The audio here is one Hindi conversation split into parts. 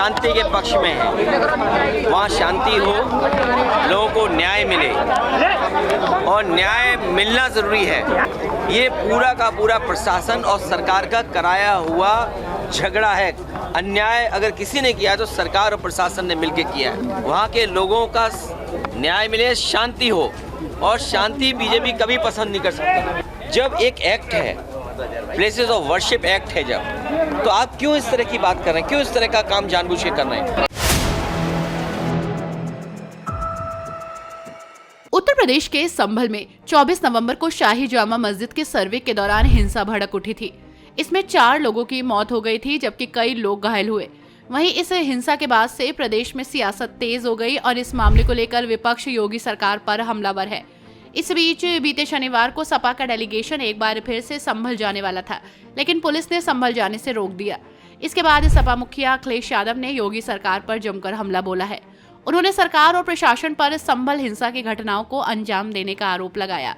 शांति के पक्ष में हैं, वहाँ शांति हो, लोगों को न्याय मिले और न्याय मिलना ज़रूरी है। ये पूरा का पूरा प्रशासन और सरकार का कराया हुआ झगड़ा है। अन्याय अगर किसी ने किया तो सरकार और प्रशासन ने मिलकर किया है। वहाँ के लोगों का न्याय मिले, शांति हो, और शांति बीजेपी कभी पसंद नहीं कर सकती। जब एक एक्ट है, प्लेसेस ऑफ वर्शिप एक्ट है जब, तो आप क्यों इस तरह की बात कर रहे हैं, क्यों इस तरह का काम जानबूझ के कर रहे हैं? उत्तर प्रदेश के संभल में 24 नवंबर को शाही जामा मस्जिद के सर्वे के दौरान हिंसा भड़क उठी थी। इसमें 4 लोगों की मौत हो गई थी, जबकि कई लोग घायल हुए। वहीं इस हिंसा के बाद से प्रदेश में सियासत तेज हो गई और इस मामले को लेकर विपक्ष योगी सरकार पर हमलावर है। इस बीच बीते शनिवार को सपा का डेलीगेशन एक बार फिर से संभल जाने वाला था, लेकिन पुलिस ने संभल जाने से रोक दिया। इसके बाद सपा मुखिया अखिलेश यादव ने योगी सरकार पर जमकर हमला बोला है। उन्होंने सरकार और प्रशासन पर संभल हिंसा की घटनाओं को अंजाम देने का आरोप लगाया।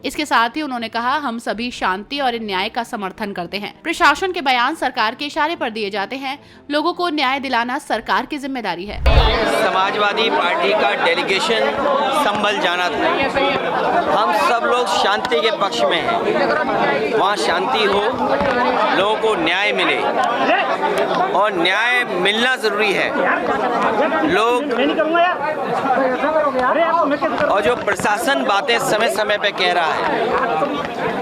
इसके साथ ही उन्होंने कहा, हम सभी शांति और न्याय का समर्थन करते हैं। प्रशासन के बयान सरकार के इशारे पर दिए जाते हैं। लोगों को न्याय दिलाना सरकार की जिम्मेदारी है। समाजवादी पार्टी का डेलीगेशन संभल जाना था। हम सब लोग शांति के पक्ष में हैं, वहाँ शांति हो, लोगों को न्याय मिले और न्याय मिलना ज़रूरी है। लोग और जो प्रशासन बातें समय समय पे कह रहा है,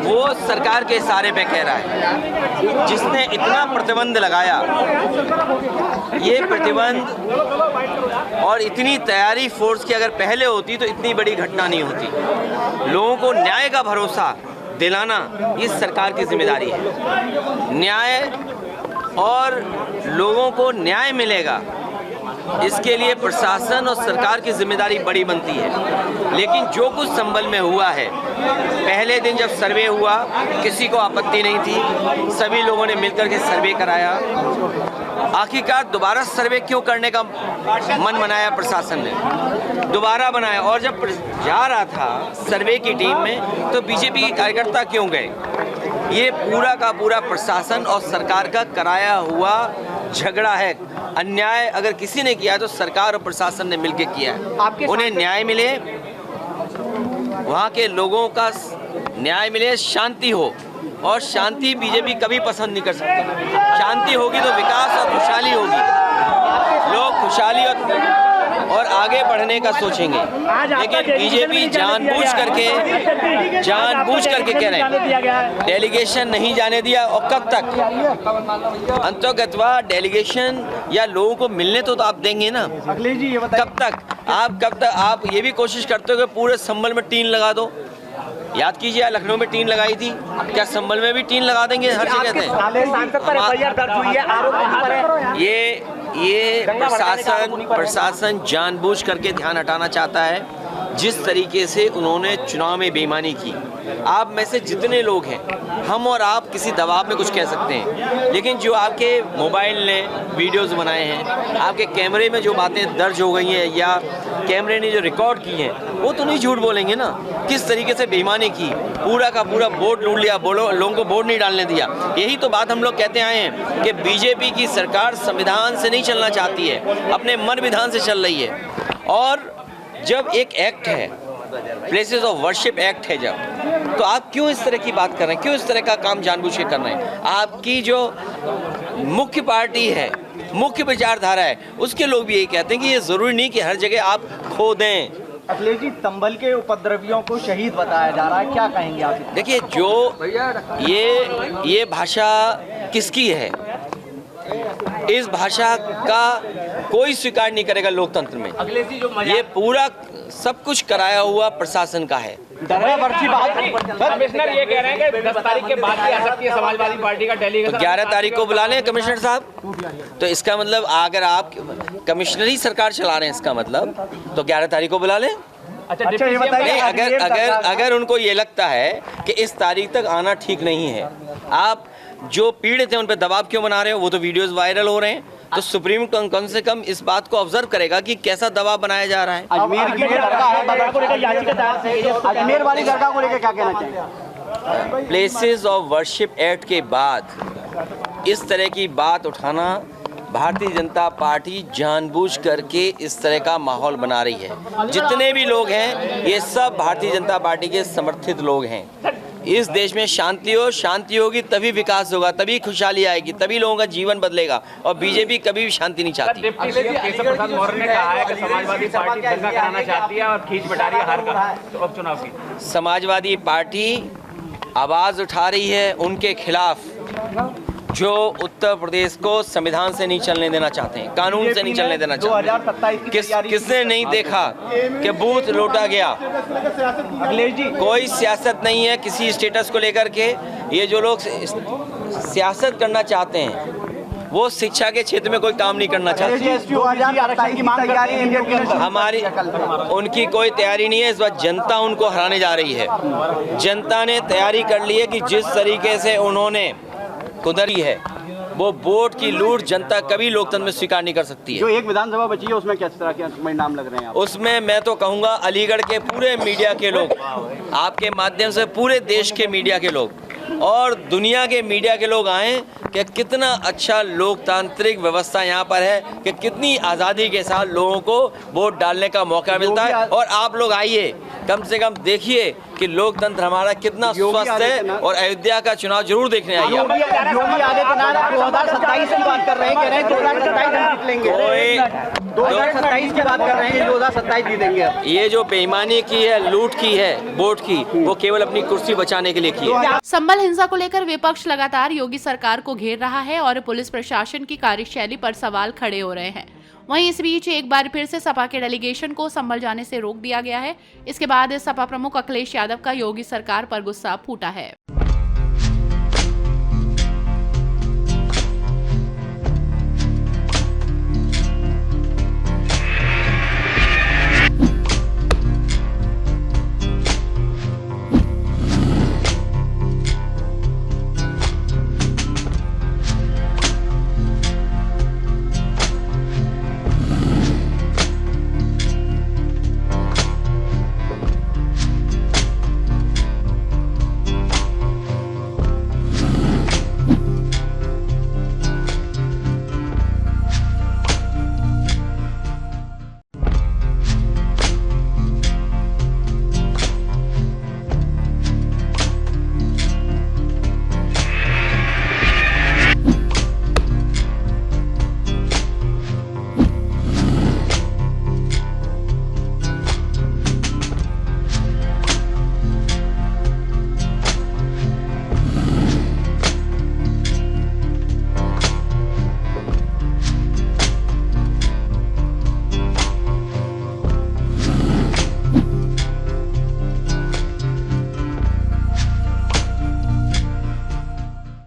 वो सरकार के इशारे पे कह रहा है। जिसने इतना प्रतिबंध लगाया, ये प्रतिबंध और इतनी तैयारी फोर्स की अगर पहले होती तो इतनी बड़ी घटना नहीं होती। लोगों को न्याय का भरोसा दिलाना ये सरकार की जिम्मेदारी है। न्याय और लोगों को न्याय मिलेगा, इसके लिए प्रशासन और सरकार की जिम्मेदारी बड़ी बनती है। लेकिन जो कुछ संभल में हुआ है, पहले दिन जब सर्वे हुआ किसी को आपत्ति नहीं थी, सभी लोगों ने मिलकर के सर्वे कराया। आखिरकार दोबारा सर्वे क्यों करने का मन बनाया प्रशासन ने, दोबारा बनाया। और जब जा रहा था सर्वे की टीम में तो बीजेपी के कार्यकर्ता क्यों गए? ये पूरा का पूरा प्रशासन और सरकार का कराया हुआ झगड़ा है। अन्याय अगर किसी ने किया तो सरकार और प्रशासन ने मिलकर किया है। उन्हें न्याय मिले, वहाँ के लोगों का न्याय मिले, शांति हो, और शांति बीजेपी कभी पसंद नहीं कर सकती। शांति होगी तो विकास और खुशहाली होगी, लोग खुशहाली और आगे बढ़ने का सोचेंगे। लेकिन बीजेपी जानबूझ करके कह रहे हैं डेलीगेशन नहीं जाने दिया। और कब तक? अंतर्गतवा डेलीगेशन या लोगों को मिलने तो आप देंगे ना? कब तक आप ये भी कोशिश करते हो कि पूरे संभल में टीन लगा दो? याद कीजिए, लखनऊ में टीन लगाई थी, क्या संभल में भी टीन लगा देंगे? हर जगह ये प्रशासन जानबूझ करके ध्यान हटाना चाहता है। जिस तरीके से उन्होंने चुनाव में बेईमानी की, आप में से जितने लोग हैं, हम और आप किसी दबाव में कुछ कह सकते हैं, लेकिन जो आपके मोबाइल ने वीडियोस बनाए हैं, आपके कैमरे में जो बातें दर्ज हो गई हैं या कैमरे ने जो रिकॉर्ड की हैं, वो तो नहीं झूठ बोलेंगे ना। किस तरीके से बेईमानी की, पूरा का पूरा बोर्ड लूट लिया, लोगों को वोट नहीं डालने दिया। यही तो बात हम लोग कहते आए हैं कि बीजेपी की सरकार संविधान से नहीं चलना चाहती है, अपने मन विधान से चल रही है। और जब एक एक्ट है, प्लेसेस ऑफ वर्शिप एक्ट है जब, तो आप क्यों इस तरह की बात कर रहे हैं, क्यों इस तरह का काम जानबूझ के कर रहे हैं? आपकी जो मुख्य पार्टी है, मुख्य विचारधारा है, उसके लोग भी यही कहते हैं कि ये जरूरी नहीं कि हर जगह आप खो दें। अखिलेश जी, संभल के उपद्रवियों को शहीद बताया जा रहा है, क्या कहेंगे आप? देखिए, जो ये भाषा किसकी है? इस भाषा का कोई स्वीकार नहीं करेगा लोकतंत्र में। ये पूरा सब कुछ कराया हुआ प्रशासन का है। कमिश्नर ये कह रहे हैं कि 10 तारीख के बाद भी आ सकती है समाजवादी पार्टी का डेलीगेशन। 11 तारीख को बुला लें कमिश्नर साहब। तो इसका मतलब अगर आप कमिश्नर ही सरकार चला रहे हैं, इसका मतलब तो 11 तारीख को बुला लें। अच्छा ये बताइए, अगर उनको ये लगता है कि इस तारीख तक आना ठीक नहीं है, आप जो पीड़ित हैं उन पर दबाव क्यों बना रहे हो? वो तो वीडियोस वायरल हो रहे हैं, तो सुप्रीम कम से कम इस बात को ऑब्जर्व करेगा कि कैसा दबाव बनाया जा रहा है। अजमेर की दरगाह है, बगल को लेकर याचिका दायर है, अजमेर वाली दरगाह को लेकर क्या कहना चाहिए? प्लेसेस ऑफ वर्शिप एक्ट के बाद इस तरह की बात उठाना भारतीय जनता पार्टी जानबूझ करके इस तरह का माहौल बना रही है। जितने भी लोग हैं ये सब भारतीय जनता पार्टी के समर्थित लोग हैं। इस देश में शांति होगी तभी विकास होगा, तभी खुशहाली आएगी, तभी लोगों का जीवन बदलेगा। और बीजेपी कभी भी शांति नहीं चाहती। डिप्टी सीएम केशव प्रसाद मौर्य ने कहा है कि समाजवादी पार्टी दंगा कराना चाहती है और खींच बटा रही है हार का तो उपचुनाव की। समाजवादी पार्टी आवाज़ उठा रही है उनके खिलाफ जो उत्तर प्रदेश को संविधान से नहीं चलने देना चाहते हैं, कानून से नहीं चलने देना चाहते हैं। किसने नहीं देखा कि बूथ लूटा गया? अखिलेश जी, कोई सियासत नहीं है किसी स्टेटस को लेकर के। ये जो लोग सियासत करना चाहते हैं वो शिक्षा के क्षेत्र में कोई काम नहीं करना चाहते। की मांग तैयारी है हमारी उनकी कोई तैयारी नहीं है। इस बार जनता उनको हराने जा रही है। जनता ने तैयारी कर ली है कि जिस तरीके से उन्होंने कुदरी है वो वोट की लूट जनता कभी लोकतंत्र में स्वीकार नहीं कर सकती है। जो एक विधानसभा बची है उसमें किस तरह के परिणाम लग रहे हैं? उसमें मैं तो कहूँगा अलीगढ़ के पूरे मीडिया के लोग, आपके माध्यम से पूरे देश के मीडिया के लोग और दुनिया के मीडिया के लोग आए कि कितना अच्छा लोकतांत्रिक व्यवस्था यहाँ पर है, कि कितनी आज़ादी के साथ लोगों को वोट डालने का मौका मिलता है। और आप लोग आइए, कम से कम देखिए कि लोकतंत्र हमारा कितना स्वस्थ है और अयोध्या का चुनाव जरूर देखने आइए। योगी आदित्यनाथ 2027 की बात कर रहे हैं, कह रहे हैं 2027 जीत लेंगे। 2027 की बात कर रहे हैं, 2027 जीतेंगे। ये जो बेईमानी की है, लूट की है वोट की, वो केवल अपनी कुर्सी बचाने के लिए की है। संभल हिंसा को लेकर विपक्ष लगातार योगी सरकार को घेर रहा है और पुलिस प्रशासन की कार्यशैली पर सवाल खड़े हो रहे हैं। वहीं इस बीच एक बार फिर से सपा के डेलीगेशन को संभल जाने से रोक दिया गया है। इसके बाद सपा प्रमुख अखिलेश यादव का योगी सरकार पर गुस्सा फूटा है।